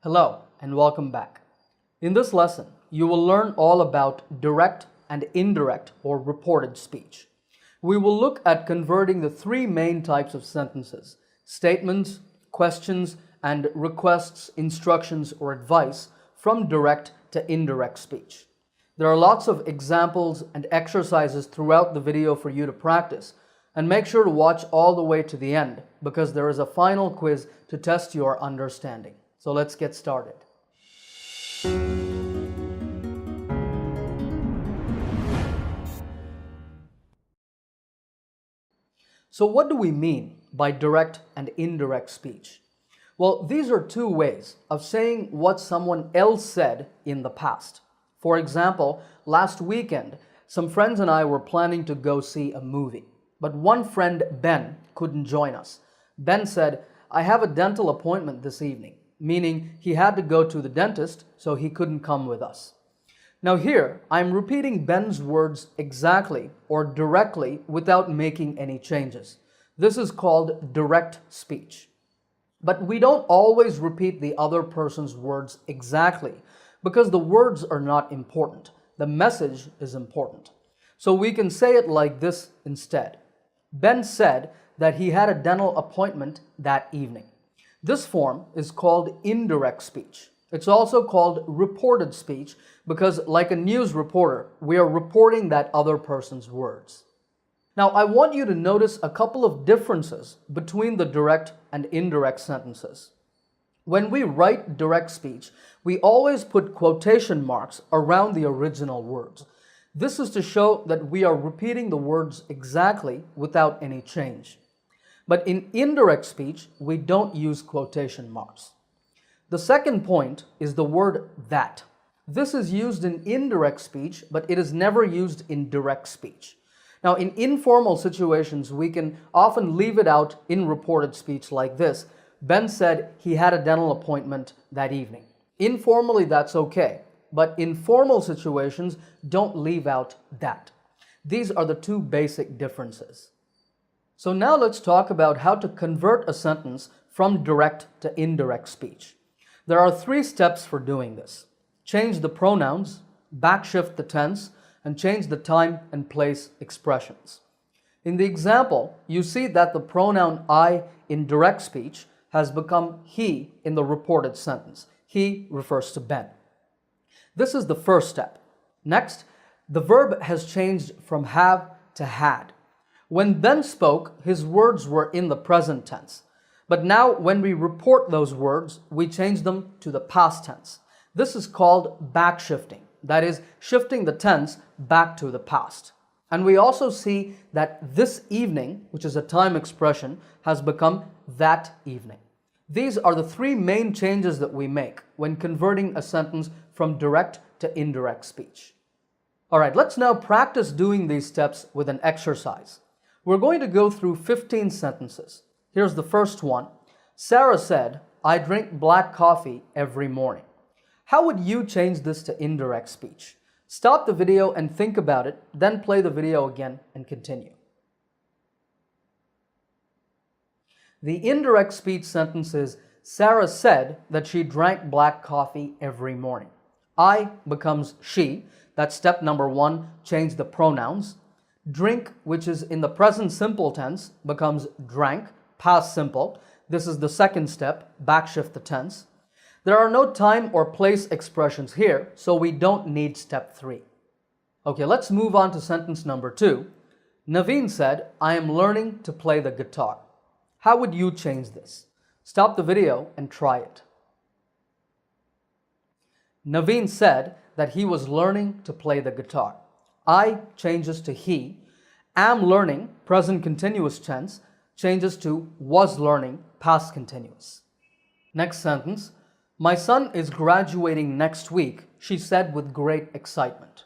Hello and welcome back. In this lesson, you will learn all about direct and indirect or reported speech. We will look at converting the three main types of sentences: statements, questions, and requests, instructions, or advice from direct to indirect speech. There are lots of examples and exercises throughout the video for you to practice, and make sure to watch all the way to the end because there is a final quiz to test your understanding. So let's get started. So what do we mean by direct and indirect speech? Well, these are two ways of saying what someone else said in the past. For example, last weekend, some friends and I were planning to go see a movie. But one friend, Ben, couldn't join us. Ben said, "I have a dental appointment this evening," meaning he had to go to the dentist, so he couldn't come with us. Now here, I'm repeating Ben's words exactly or directly without making any changes. This is called direct speech. But we don't always repeat the other person's words exactly because the words are not important. The message is important. So we can say it like this instead. Ben said that he had a dental appointment that evening. This form is called indirect speech. It's also called reported speech because, like a news reporter, we are reporting that other person's words. Now, I want you to notice a couple of differences between the direct and indirect sentences. When we write direct speech, we always put quotation marks around the original words. This is to show that we are repeating the words exactly without any change. But in indirect speech, we don't use quotation marks. The second point is the word that. This is used in indirect speech, but it is never used in direct speech. Now, in informal situations, we can often leave it out in reported speech like this. Ben said he had a dental appointment that evening. Informally, that's okay. But in formal situations, don't leave out that. These are the two basic differences. So now let's talk about how to convert a sentence from direct to indirect speech. There are three steps for doing this. Change the pronouns, backshift the tense, and change the time and place expressions. In the example, you see that the pronoun I in direct speech has become he in the reported sentence. He refers to Ben. This is the first step. Next, the verb has changed from have to had. When Ben spoke, his words were in the present tense. But now when we report those words, we change them to the past tense. This is called backshifting. That is, shifting the tense back to the past. And we also see that this evening, which is a time expression, has become that evening. These are the three main changes that we make when converting a sentence from direct to indirect speech. All right, let's now practice doing these steps with an exercise. We're going to go through 15 sentences. Here's the first one. Sarah said, "I drink black coffee every morning." How would you change this to indirect speech? Stop the video and think about it, then play the video again and continue. The indirect speech sentence is, Sarah said that she drank black coffee every morning. I becomes she. That's step number one, change the pronouns. Drink, which is in the present simple tense, becomes drank, past simple. This is the second step, backshift the tense. There are no time or place expressions here, so we don't need step 3. Okay, let's move on to sentence number 2. Naveen said, "I am learning to play the guitar." How would you change this? Stop the video and try it. Naveen said that he was learning to play the guitar. I changes to he. Am learning, present continuous tense, changes to was learning, past continuous. Next sentence. My son is graduating next week, she said with great excitement.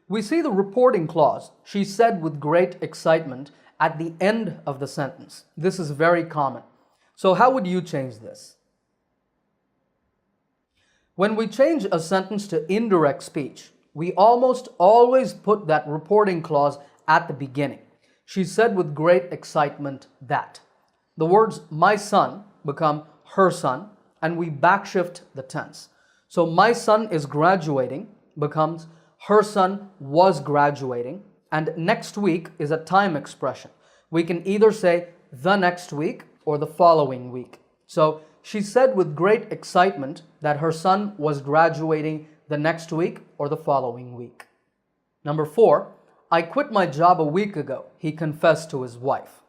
We see the reporting clause, she said with great excitement, at the end of the sentence. This is very common. So how would you change this? When we change a sentence to indirect speech, we almost always put that reporting clause at the beginning. She said with great excitement that. The words my son become her son. and we backshift the tense. So my son is graduating becomes her son was graduating, and next week is a time expression. We can either say the next week or the following week. So she said with great excitement that her son was graduating the next week or the following week. Number 4, I quit my job a week ago, he confessed to his wife.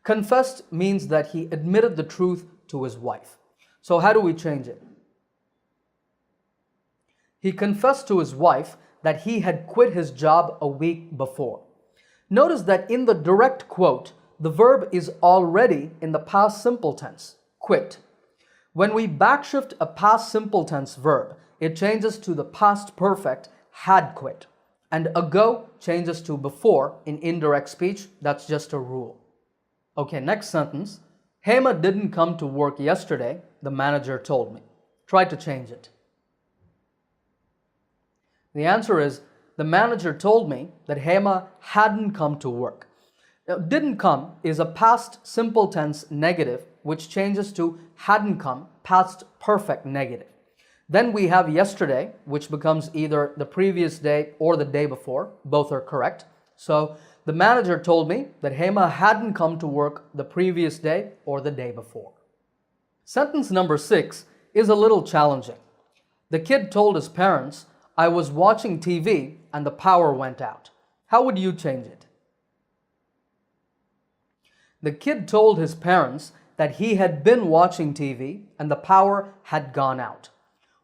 Confessed means that he admitted the truth to his wife. So how do we change it? He confessed to his wife that he had quit his job a week before. Notice that in the direct quote, the verb is already in the past simple tense, quit. When we backshift a past simple tense verb, it changes to the past perfect, had quit. And ago changes to before in indirect speech. That's just a rule. Okay, next sentence. Hema didn't come to work yesterday, the manager told me. Try to change it. The answer is, the manager told me that Hema hadn't come to work. Now, didn't come is a past simple tense negative, which changes to hadn't come, past perfect negative. Then we have yesterday, which becomes either the previous day or the day before. Both are correct. So the manager told me that Hema hadn't come to work the previous day or the day before. Sentence number 6 is a little challenging. The kid told his parents, I was watching TV and the power went out. How would you change it? The kid told his parents that he had been watching TV and the power had gone out.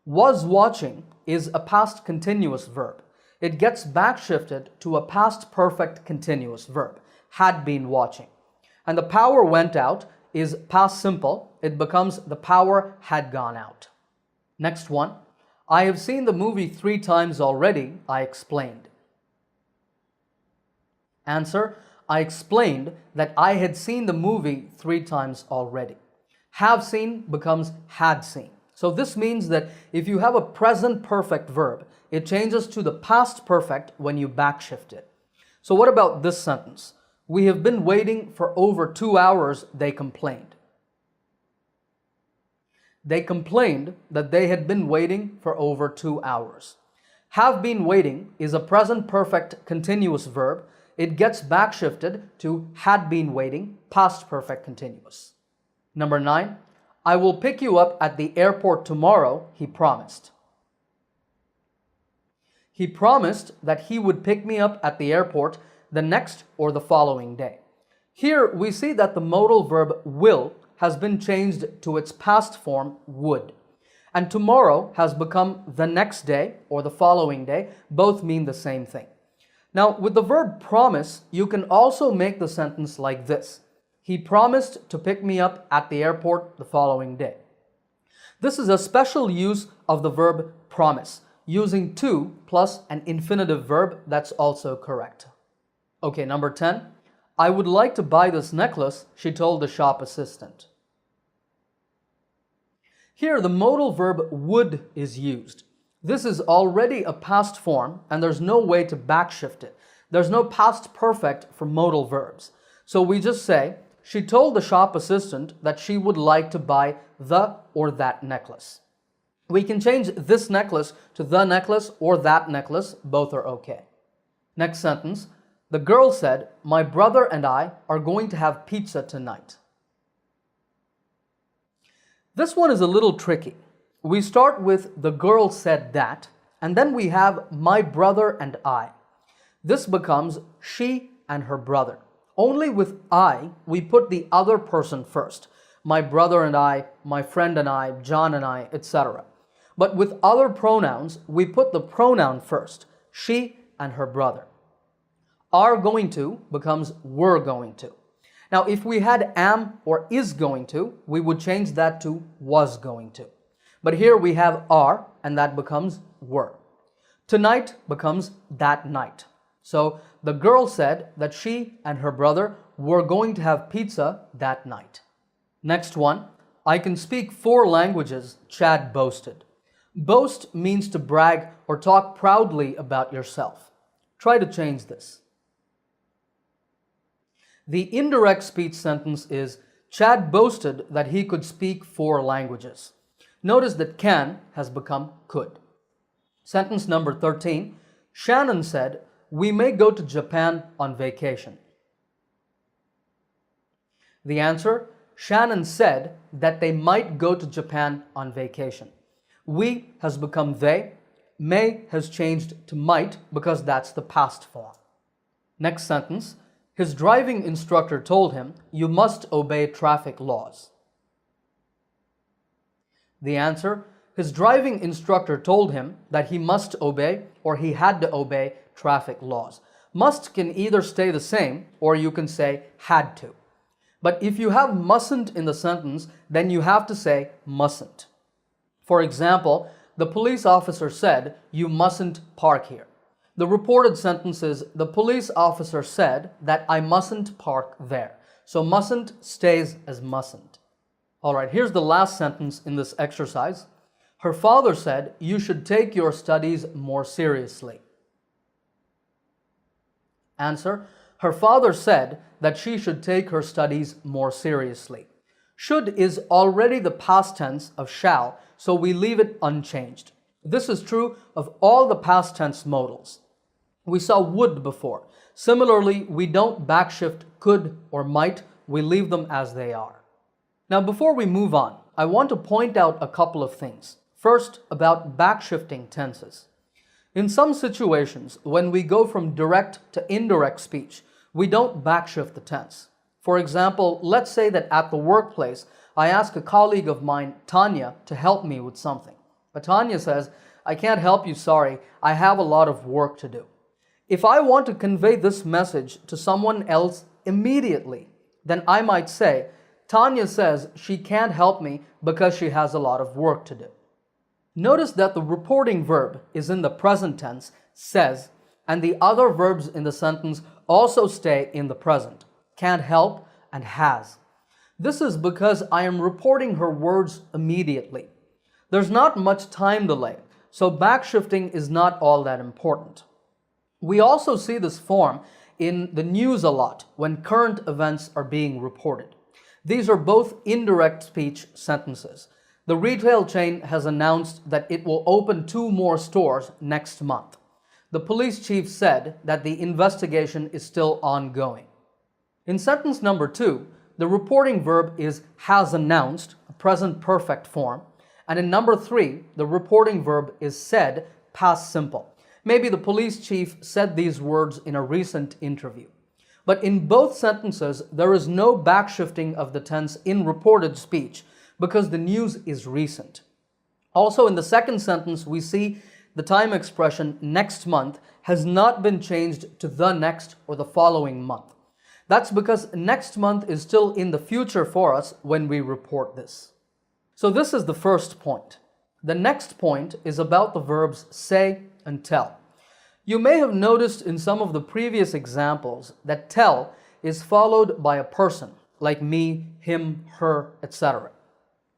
Was watching is a past continuous verb. It gets backshifted to a past perfect continuous verb, had been watching. And the power went out is past simple. It becomes the power had gone out. Next one. I have seen the movie 3 times already, I explained. Answer, I explained that I had seen the movie 3 times already. Have seen becomes had seen. So this means that if you have a present perfect verb, it changes to the past perfect when you backshift it. So what about this sentence? We have been waiting for over 2 hours, they complained. They complained that they had been waiting for over 2 hours. Have been waiting is a present perfect continuous verb. It gets backshifted to had been waiting, past perfect continuous. Number 9, I will pick you up at the airport tomorrow, he promised. He promised that he would pick me up at the airport the next or the following day. Here we see that the modal verb will has been changed to its past form, would. And tomorrow has become the next day or the following day. Both mean the same thing. Now, with the verb promise, you can also make the sentence like this. He promised to pick me up at the airport the following day. This is a special use of the verb promise, using to plus an infinitive verb. That's also correct. Okay, number 10. I would like to buy this necklace, she told the shop assistant. Here, the modal verb would is used. This is already a past form, and there's no way to backshift it. There's no past perfect for modal verbs. So we just say, she told the shop assistant that she would like to buy the or that necklace. We can change this necklace to the necklace or that necklace. Both are okay. Next sentence. The girl said, my brother and I are going to have pizza tonight. This one is a little tricky. We start with the girl said that, and then we have my brother and I. This becomes she and her brother. Only with I, we put the other person first. My brother and I, my friend and I, John and I, etc. But with other pronouns, we put the pronoun first, she and her brother. Are going to becomes were going to. Now, if we had am or is going to, we would change that to was going to. But here we have are, and that becomes were. Tonight becomes that night. So the girl said that she and her brother were going to have pizza that night. Next one, I can speak 4 languages, Chad boasted. Boast means to brag or talk proudly about yourself. Try to change this. The indirect speech sentence is, Chad boasted that he could speak 4 languages. Notice that can has become could. Sentence number 13. Shannon said, "We may go to Japan on vacation." The answer, Shannon said that they might go to Japan on vacation. We has become they. May has changed to might because that's the past form. Next sentence. His driving instructor told him, "You must obey traffic laws." The answer, his driving instructor told him that he must obey or he had to obey traffic laws. Must can either stay the same or you can say had to. But if you have mustn't in the sentence, then you have to say mustn't. For example, the police officer said, "You mustn't park here." The reported sentence is, the police officer said that I mustn't park there. So mustn't stays as mustn't. All right, here's the last sentence in this exercise. Her father said, "You should take your studies more seriously." Answer, her father said that she should take her studies more seriously. Should is already the past tense of shall, so we leave it unchanged. This is true of all the past tense modals. We saw would before. Similarly, we don't backshift could or might, we leave them as they are. Now before we move on, I want to point out a couple of things. First, about backshifting tenses. In some situations, when we go from direct to indirect speech, we don't backshift the tense. For example, let's say that at the workplace, I ask a colleague of mine, Tanya, to help me with something. But Tanya says, "I can't help you, sorry, I have a lot of work to do." If I want to convey this message to someone else immediately, then I might say, Tanya says she can't help me because she has a lot of work to do. Notice that the reporting verb is in the present tense, says, and the other verbs in the sentence also stay in the present, can't help and has. This is because I am reporting her words immediately. There's not much time delay, so backshifting is not all that important. We also see this form in the news a lot when current events are being reported. These are both indirect speech sentences. The retail chain has announced that it will open 2 more stores next month. The police chief said that the investigation is still ongoing. In sentence number 2, the reporting verb is has announced, a present perfect form, and in number 3, the reporting verb is said, past simple. Maybe the police chief said these words in a recent interview. But in both sentences, there is no backshifting of the tense in reported speech because the news is recent. Also, in the second sentence, we see the time expression next month has not been changed to the next or the following month. That's because next month is still in the future for us when we report this. So this is the first point. The next point is about the verbs say and tell. You may have noticed in some of the previous examples that tell is followed by a person, like me, him, her, etc.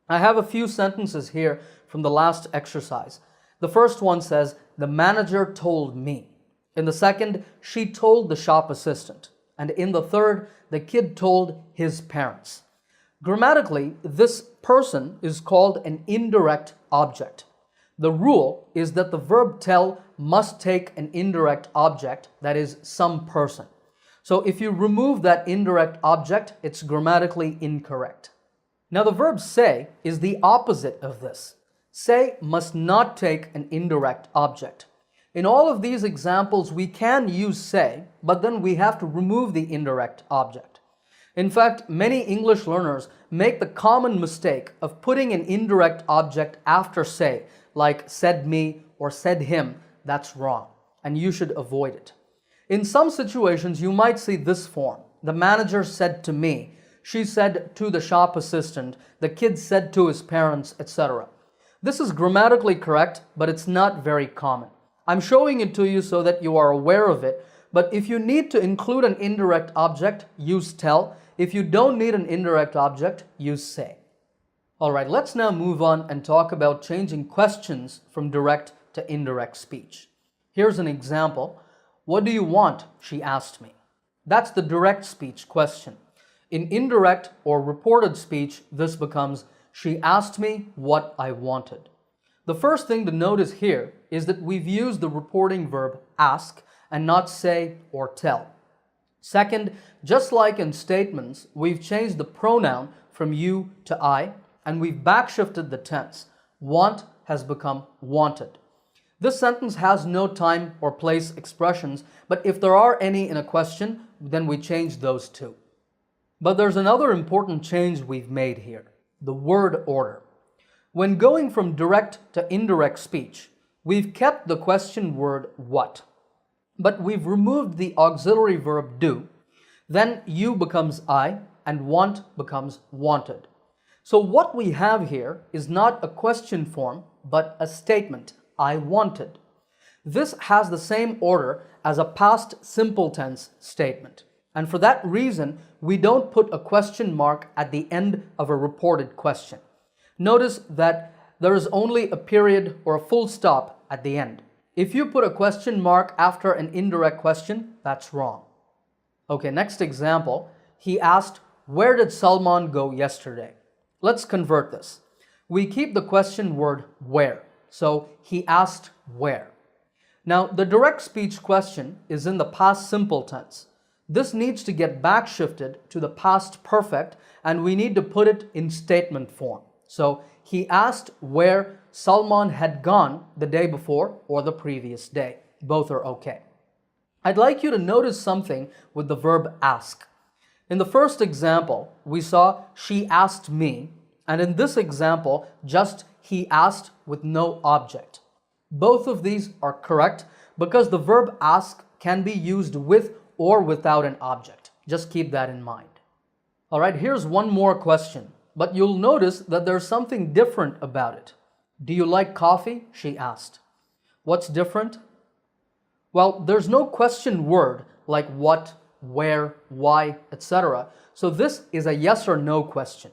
I have a few sentences here from the last exercise. The first one says, "The manager told me." In the second, "She told the shop assistant." And in the third, "The kid told his parents." Grammatically, this person is called an indirect object. The rule is that the verb tell must take an indirect object, that is, some person. So if you remove that indirect object, it's grammatically incorrect. Now the verb say is the opposite of this. Say must not take an indirect object. In all of these examples, we can use say, but then we have to remove the indirect object. In fact, many English learners make the common mistake of putting an indirect object after say, like said me or said him. That's wrong, and you should avoid it. In some situations, you might see this form. The manager said to me, she said to the shop assistant, the kid said to his parents, etc. This is grammatically correct, but it's not very common. I'm showing it to you so that you are aware of it, but if you need to include an indirect object, use tell. If you don't need an indirect object, use say. All right, let's now move on and talk about changing questions from direct to indirect speech. Here's an example. What do you want? She asked me. That's the direct speech question. In indirect or reported speech, this becomes, She asked me what I wanted. The first thing to notice here is that we've used the reporting verb ask and not say or tell. Second, just like in statements, we've changed the pronoun from you to I, and we've backshifted the tense. Want has become wanted. This sentence has no time or place expressions, but if there are any in a question, then we change those too. But there's another important change we've made here, the word order. When going from direct to indirect speech, we've kept the question word what, but we've removed the auxiliary verb do. Then you becomes I and want becomes wanted. So what we have here is not a question form, but a statement, I wanted. This has the same order as a past simple tense statement. And for that reason, we don't put a question mark at the end of a reported question. Notice that there is only a period or a full stop at the end. If you put a question mark after an indirect question, that's wrong. Okay, next example. He asked, where did Salman go yesterday? Let's convert this. We keep the question word where. So he asked where. Now, the direct speech question is in the past simple tense. This needs to get backshifted to the past perfect, and we need to put it in statement form. So he asked where Salman had gone the day before or the previous day. Both are okay. I'd like you to notice something with the verb ask. In the first example, we saw she asked me, and in this example, just he asked with no object. Both of these are correct because the verb ask can be used with or without an object. Just keep that in mind. All right, here's one more question, but you'll notice that there's something different about it. Do you like coffee? She asked. What's different? Well, there's no question word like what, where, why, etc. So this is a yes or no question.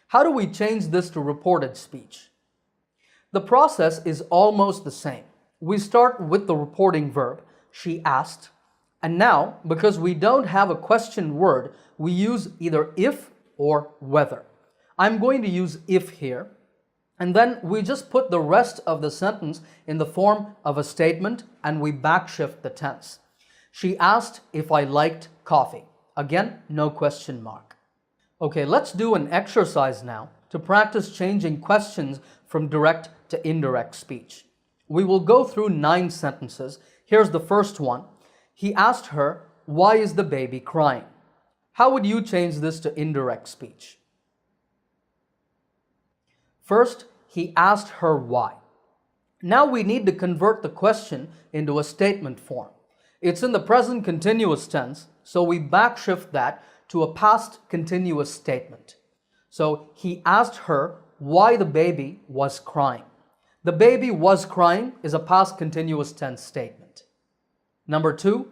How do we change this to reported speech? The process is almost the same. We start with the reporting verb, she asked, and now, because we don't have a question word, we use either if or whether. I'm going to use if here, and then we just put the rest of the sentence in the form of a statement and we backshift the tense. She asked if I liked coffee. Again, no question mark. Okay, let's do an exercise now to practice changing questions from direct to indirect speech. We will go through 9 sentences. Here's the first one. He asked her, why is the baby crying? How would you change this to indirect speech? First, he asked her why. Now we need to convert the question into a statement form. It's in the present continuous tense, so we backshift that to a past continuous statement. So he asked her why the baby was crying. The baby was crying is a past continuous tense statement. Number 2,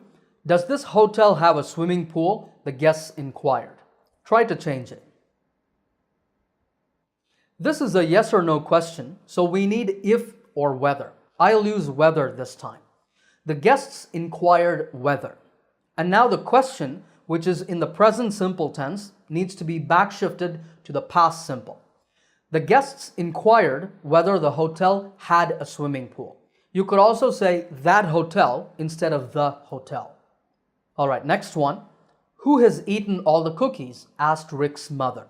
does this hotel have a swimming pool? The guests inquired. Try to change it. This is a yes or no question, so we need if or whether. I'll use whether this time. The guests inquired whether. And now the question, which is in the present simple tense, needs to be backshifted to the past simple. The guests inquired whether the hotel had a swimming pool. You could also say that hotel instead of the hotel. All right, next one. Who has eaten all the cookies? Asked Rick's mother.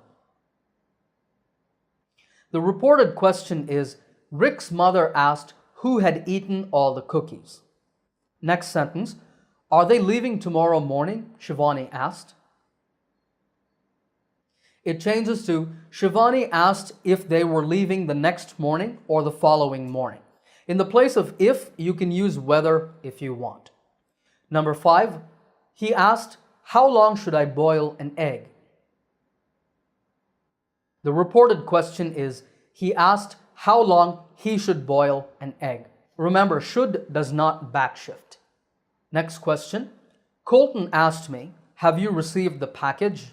The reported question is, Rick's mother asked who had eaten all the cookies. Next sentence, are they leaving tomorrow morning? Shivani asked. It changes to, Shivani asked if they were leaving the next morning or the following morning. In the place of if, you can use whether if you want. Number 5, he asked, how long should I boil an egg? The reported question is, he asked how long he should boil an egg. Remember, should does not backshift. Next question. Colton asked me, have you received the package?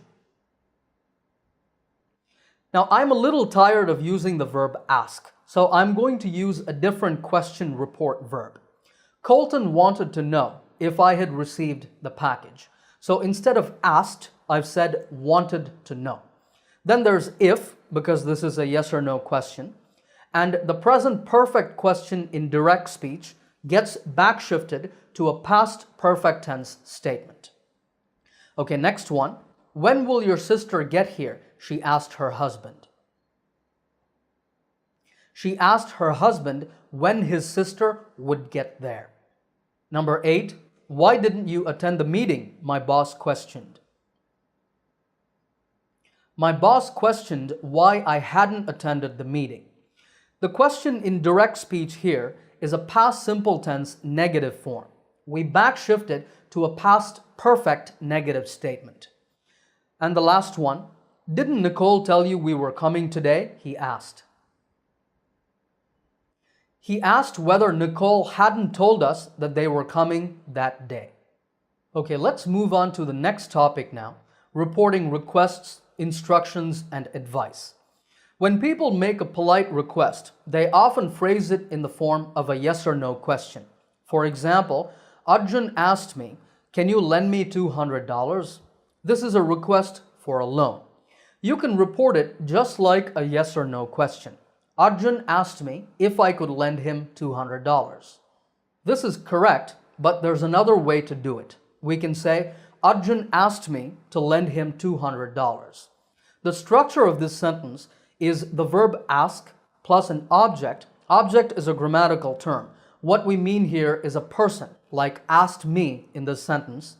Now, I'm a little tired of using the verb ask, so I'm going to use a different question report verb. Colton wanted to know if I had received the package. So instead of asked, I've said wanted to know. Then there's if, because this is a yes or no question. And the present perfect question in direct speech gets backshifted to a past perfect tense statement. Okay, next one. When will your sister get here? She asked her husband. She asked her husband when his sister would get there. Number 8. Why didn't you attend the meeting? My boss questioned. My boss questioned why I hadn't attended the meeting. The question in direct speech here is a past simple tense negative form. We backshift it to a past perfect negative statement. And the last one, didn't Nicole tell you we were coming today? He asked. He asked whether Nicole hadn't told us that they were coming that day. Okay, let's move on to the next topic now, reporting requests, instructions, and advice. When people make a polite request, they often phrase it in the form of a yes or no question. For example, Arjun asked me, can you lend me $200? This is a request for a loan. You can report it just like a yes or no question. Arjun asked me if I could lend him $200. This is correct, but there's another way to do it. We can say, Arjun asked me to lend him $200. The structure of this sentence is the verb ask plus an object. Object is a grammatical term. What we mean here is a person, like asked me in this sentence,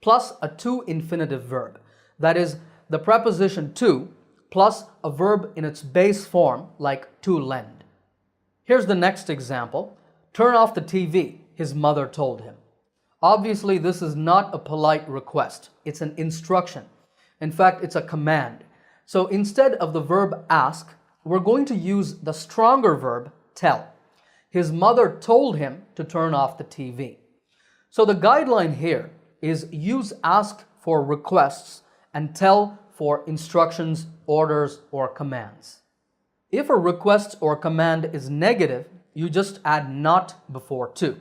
plus a to infinitive verb. That is, the preposition to plus a verb in its base form, like to lend. Here's the next example. Turn off the TV, his mother told him. Obviously, this is not a polite request. It's an instruction. In fact, it's a command. So instead of the verb ask, we're going to use the stronger verb tell. His mother told him to turn off the TV. So the guideline here is use ask for requests and tell for instructions, orders, or commands. If a request or command is negative, you just add not before to.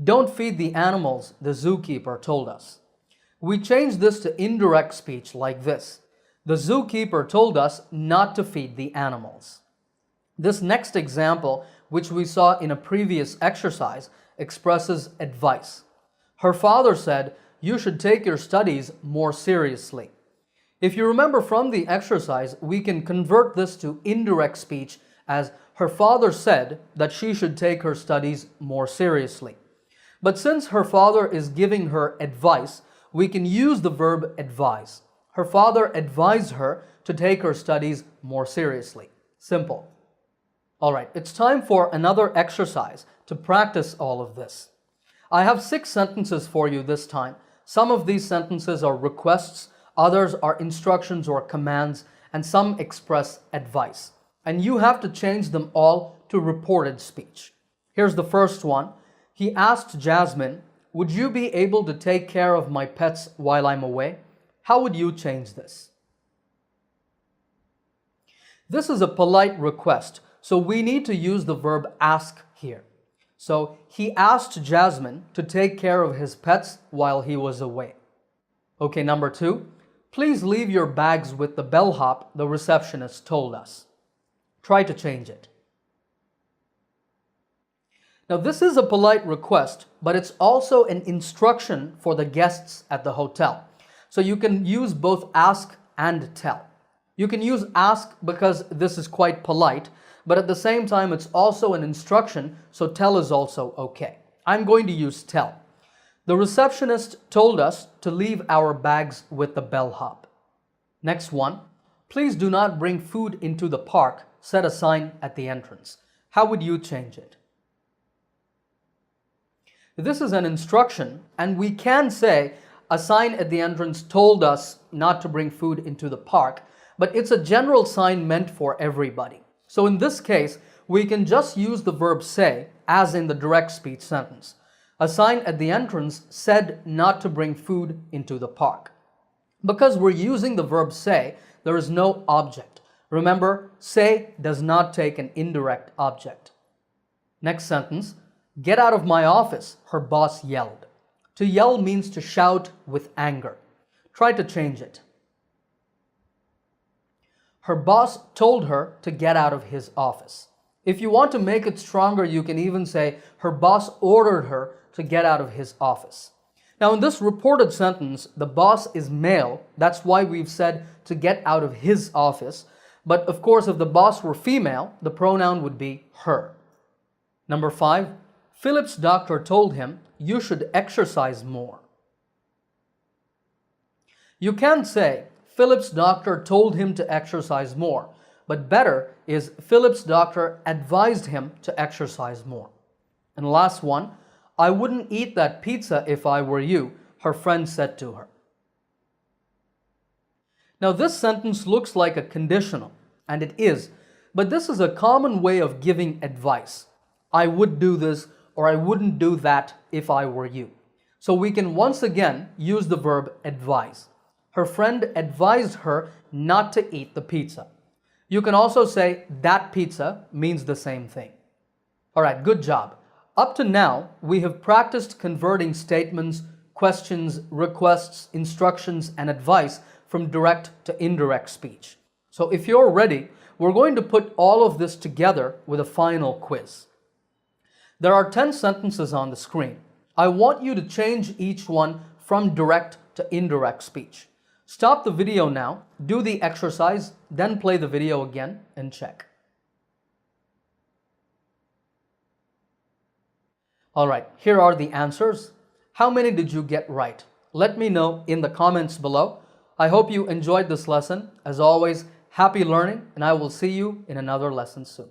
Don't feed the animals, the zookeeper told us. We change this to indirect speech like this. The zookeeper told us not to feed the animals. This next example, which we saw in a previous exercise, expresses advice. Her father said, you should take your studies more seriously. If you remember from the exercise, we can convert this to indirect speech as her father said that she should take her studies more seriously. But since her father is giving her advice, we can use the verb advise. Her father advised her to take her studies more seriously. Simple. All right, it's time for another exercise to practice all of this. I have 6 sentences for you this time. Some of these sentences are requests, others are instructions or commands, and some express advice. And you have to change them all to reported speech. Here's the first one. He asked Jasmine, would you be able to take care of my pets while I'm away? How would you change this? This is a polite request, so we need to use the verb ask here. So he asked Jasmine to take care of his pets while he was away. Okay, number 2. Please leave your bags with the bellhop, the receptionist told us. Try to change it. Now this is a polite request, but it's also an instruction for the guests at the hotel. So you can use both ask and tell. You can use ask because this is quite polite, but at the same time it's also an instruction, so tell is also okay. I'm going to use tell. The receptionist told us to leave our bags with the bellhop. Next one. Please do not bring food into the park. Set a sign at the entrance. How would you change it? This is an instruction, and we can say a sign at the entrance told us not to bring food into the park, but it's a general sign meant for everybody. So in this case, we can just use the verb say, as in the direct speech sentence. A sign at the entrance said not to bring food into the park. Because we're using the verb say, there is no object. Remember, say does not take an indirect object. Next sentence, get out of my office, her boss yelled. To yell means to shout with anger. Try to change it. Her boss told her to get out of his office. If you want to make it stronger, you can even say her boss ordered her to get out of his office. Now, in this reported sentence, the boss is male. That's why we've said to get out of his office. But of course, if the boss were female, the pronoun would be her. Number 5, Philip's doctor told him, you should exercise more. You can say, Philip's doctor told him to exercise more, but better is Philip's doctor advised him to exercise more. And last one, I wouldn't eat that pizza if I were you, her friend said to her. Now this sentence looks like a conditional, and it is, but this is a common way of giving advice. I would do this or I wouldn't do that if I were you. So we can once again use the verb advise. Her friend advised her not to eat the pizza. You can also say that pizza means the same thing. All right, good job. Up to now, we have practiced converting statements, questions, requests, instructions, and advice from direct to indirect speech. So if you're ready, we're going to put all of this together with a final quiz. There are 10 sentences on the screen. I want you to change each one from direct to indirect speech. Stop the video now, do the exercise, then play the video again and check. All right, here are the answers. How many did you get right? Let me know in the comments below. I hope you enjoyed this lesson. As always, happy learning, and I will see you in another lesson soon.